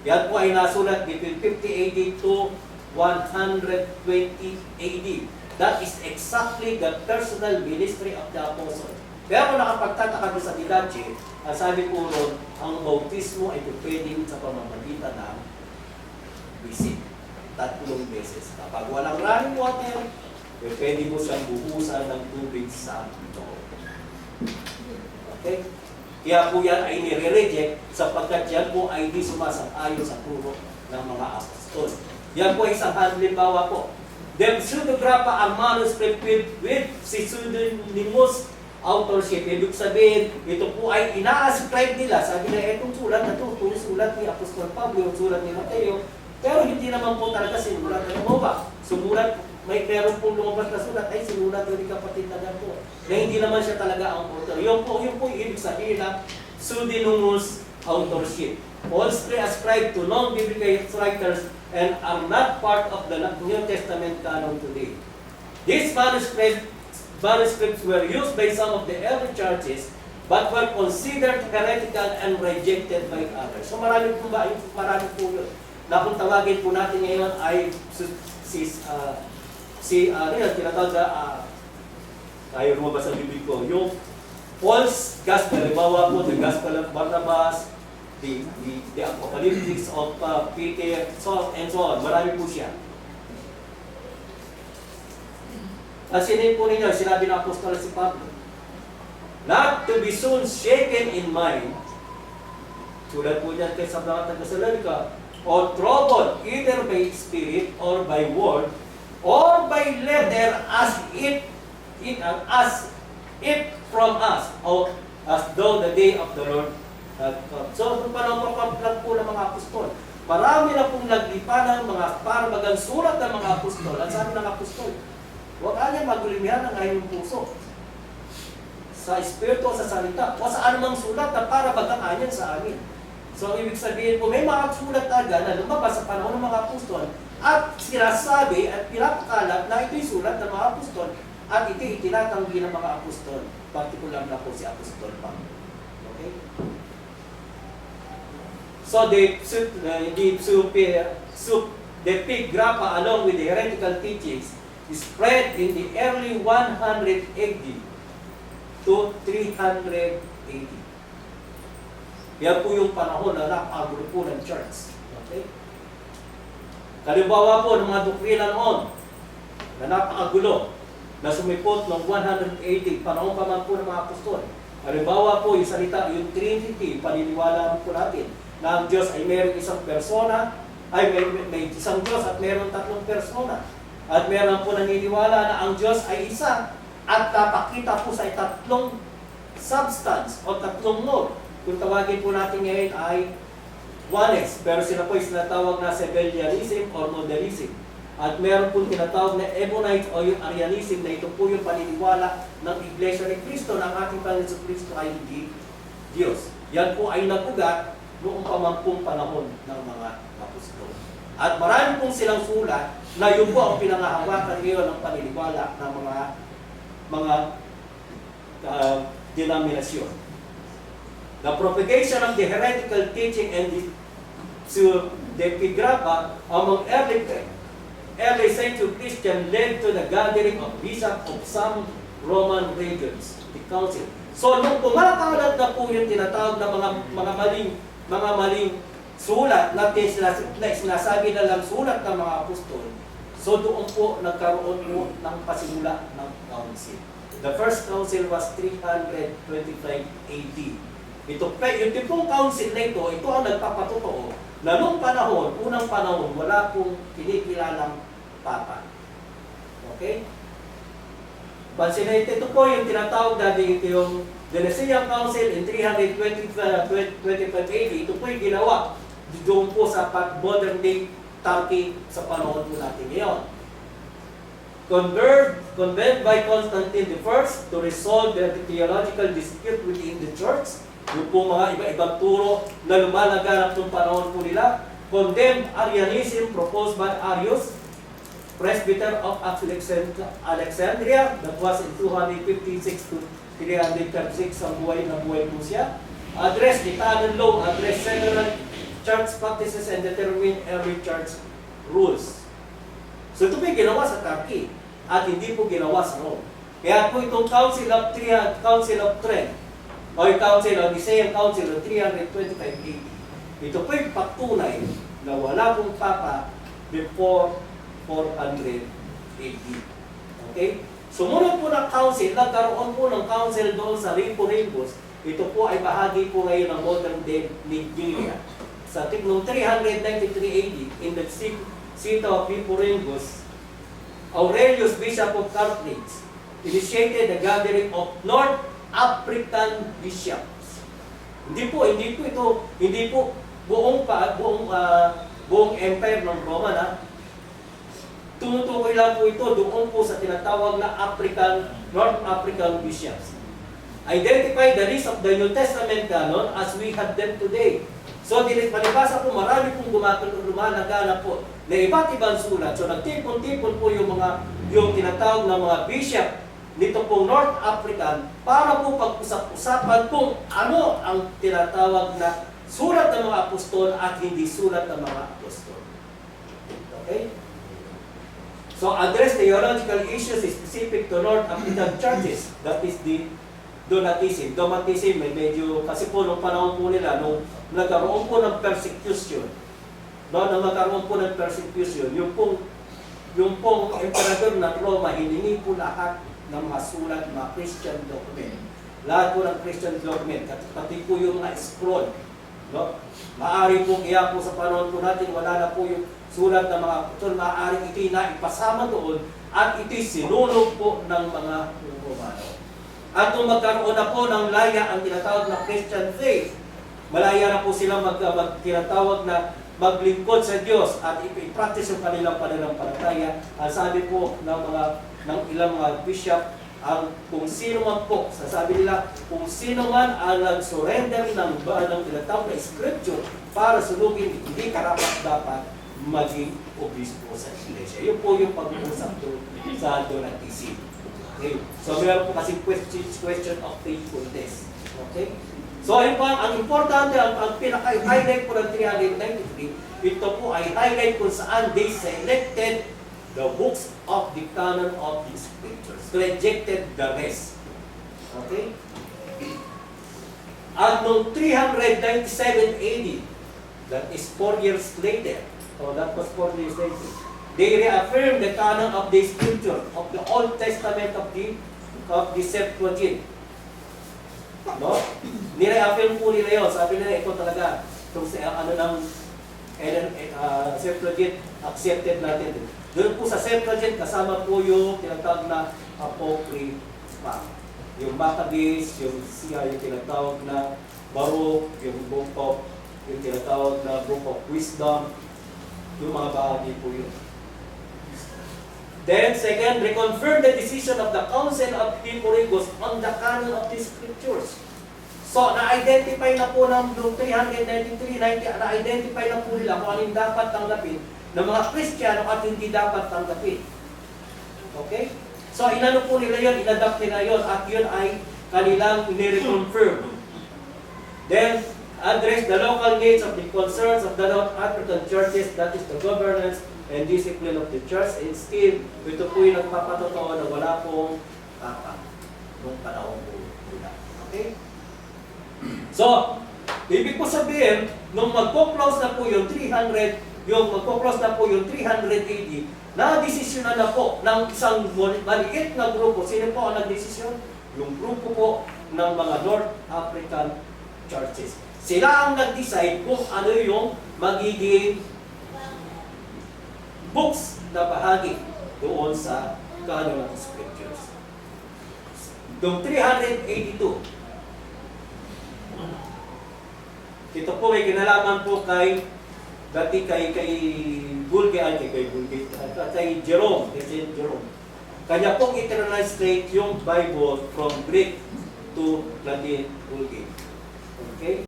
Yan po ay nasulat between 50 AD to 120 AD. That is exactly the personal ministry of the apostle. Pero nakapagtataka doon sa Didache, ang sabi po ron, ang bautismo ay pwedeng sa pamamagitan ng visit. 3 beses. Kapag walang running water, pwede mo siyang buhusan ng tubig sa loob. Okay? Kaya po yan ay nire-reject sapagkat yan po ay hindi sumasang-ayon sa turo ng mga apostol. Yan po ay isang halimbawa po. The pseudographa are manuscript with pseudonymous authorship. Ibig sabihin, ito po ay ina-ascribe nila. Sabi na, itong sulat na ito, itong sulat ni Apostol Pablo, yung sulat ni Mateo, pero hindi naman po talaga sinulat na gumawa. Sumulat, meron pong lumabas na sulat, ay sinulat yung kapatid na po. Na hindi naman siya talaga ang author. Yun po yung ibig sabihin na pseudonymous authorship. Falsely ascribed to non-biblical writers and are not part of the New Testament canon today. These manuscripts were used by some of the early churches but were considered heretical and rejected by others. So marami po yun. Na kung tawagin po natin ngayon ay tinatawag na ayaw lumabas ang bibig ko, yung false gospel, halimbawa po, the gospel of Barnabas, the apocalyptics of Peter, and so on. Marami po siya. At sinin po ninyo, sinabi ng apostol si Pablo, not to be soon shaken in mind, tulad po niyan kay sa mga taga-Salonica, or troubled either by spirit or by word, or by letter as it from us, or as though the day of the Lord had come. So, kung paano lang po ng mga apostol, marami na pong naglipan ng mga paramagang sulat ng mga apostol. Ang sabi ng apostol, huwag kanya magulimihan ang inyong puso sa espiritu o sa salita o sa anumang sulat na para bagang sa amin. So, ibig sabihin po, may mga sulat talaga na lumabas sa panahon ng mga apostol at sinasabi at pinapakalat na ito'y sulat ng mga apostol at ito'y itinatanggi ng mga apostol. Partikular na po si Apostol Pablo. Okay? So, the Epigrapha along with the heretical teachings spread in the early 100 AD to 300 AD. Yan po yung panahon na napakagulo po ng church. Okay? Kalimbawa po ng mga doktrina noon na napakagulo na sumipot ng 180 panahon pa man po ng mga apostol. Kalimbawa po yung salita, yung Trinity, paniniwala po natin na ang Diyos ay mayroong isang persona, ay may isang Diyos at mayroong 3 persona. At mayroon po naniniwala na ang Diyos ay isa at napakita po sa 3 substance o 3 mode. Kung tawagin po natin ngayon ay oneness, pero sila po ay sinatawag na Sabellianism or Modalism. At meron po tinatawag na Ebonite o yung Arianism na ito po yung paniniwala ng Iglesia ni Cristo na ang ating Panginoon Cristo ay hindi Diyos. Yan po ay nagugat noong pamangkong panahon ng mga apostol. At marami pong silang sulat na yun po ang pinangahawakan ngayon ng paniniwala ng mga denominasyon. The propagation of the heretical teaching and the Epigrapha among early century Christian led to the gathering of bishops of some Roman regions, the council. So, nung kumakalat na po yung tinatawag na mga maling sulat na sinasabi na lang sulat ng mga apostol, so doon po nagkaroon po ng pasimula ng council. The first council was 325 AD. Yung tipong council na ito ang nagpapatotoo na noong panahon, unang panahon, wala pong kinikilalang papa. Okay? Pansin na ito po yung tinatawag na yung the Nicene Council in 325 AD. Ito po yung ginawa doon po sa modern day Turkey sa panahon po natin ngayon. Convened by Constantine I to resolve the theological dispute within the church. Yung po mga iba-ibang turo na lumalaganap ng panahon po nila. Condemned Arianism proposed by Arius, presbyter of Alexandria, that was in 256 to 336 ang buhay na buhay po siya. Address the canon law, address several church practices and determine early church rules. So ito po yung ginawa sa Turkey at hindi po ginawa sa Rome. Kaya po itong Council of Trent o yung Council of Nicene Council of 325 AD, ito po yung patunay na wala pong Papa before 400 AD. Okay? Sumunod po ng council, nagkaroon po ng council doon sa Rimbo-Rimbos. Ito po ay bahagi po ngayon ng modern day Nigeria. Sa noong 393 AD, in the city of Rimbo-Rimbos, Aurelius, Bishop of Carthage, initiated the gathering of North African bishops. Hindi po buong empire ng Roman, tumutukoy lang po ito doon po sa tinatawag na North African bishops. Identify the list of the New Testament canon as we have them today. So, palibasa po, marami pong lumalagana po na iba't ibang sulat. So, nagtipon-tipon po yung tinatawag na mga bishop nito pong North African para po pag-usap-usapan kung ano ang tinatawag na sulat ng mga apostol at hindi sulat ng mga apostol. Okay? So, address theological issues specific to North African churches. That is the Donatism. Donatism, medyo, kasi po nung panahon po nila, nung nagkaroon po ng persecution, yung pong emperador ng Roma, hiningi po lahat ng mga sulat, mga Christian document. Lahat po ng Christian document, pati po yung mga scroll. No? Maaari po, kaya po sa panahon po natin, wala na po yung sulat ng mga apostol, maaaring ito'y naipasama doon at ito'y sinunog po ng mga Romano. At nung magkaroon na po ng laya ang tinatawag na Christian faith, malaya na po sila tinatawag na maglingkod sa Diyos at i-practice yung kanilang pananampalataya. Ang sabi po ng ilang mga bishop, kung sino man po, sasabi nila, kung sino man ang nag-surrender ng tinatawag na scripture para sunugin, hindi karapat dapat maging obispo sa iglesia. Yun po yung pag-uusap doon sa Donatism. Okay? So, meron po kasi question of faithfulness. Okay? So, ayun po, ang importante, ang pinaka-highlight po ng 393, ito po ay highlight kung saan they selected the books of the canon of the scriptures. Rejected the rest. Okay? At noong 397 AD, that is 4 years later, that was 4 years later, they reaffirmed the canon of the scripture, of the Old Testament of the Septuagint. No? Nireaffirm po nila yun. Sabi nila, ito talaga, itong Septuagint, accepted natin. Doon po sa Septuagint, kasama po yung tinatawag na Apocrypha. Yung Maccabees, yung tinatawag na Baruch, yung tinatawag na Book of Wisdom, yung mga bahagi po yun. Then, second, reconfirm the decision of the Council of Rimbo-Rimbos on the canon of the Scriptures. So, na-identify na po ng 393, na-identify na po nila kung anong dapat tanggapin ng mga Kristiyano at hindi dapat tanggapin. Okay? So, inano po nila yun, inadapt nila yun, at yun ay kanilang i-reconfirm. Then, address the local needs of the concerns of the North African churches, that is the governance and discipline of the church. And still, ito po yung nagpapatotoo na wala pong papa noong panahon po nila. Okay? So, ibig po sabihin, nung magpo-close na po yung 300 AD, na-desisyonan na po ng isang maliit na grupo. Sino po ang nag-desisyon? Yung grupo po ng mga North African churches. Sila ang nag-decide kung ano yung magiging books na bahagi doon sa canon of scriptures. Noong 382, ito po may kinalaman po kay Jerome, kanya pong i-translate yung Bible from Greek to Latin Vulgate. Okay?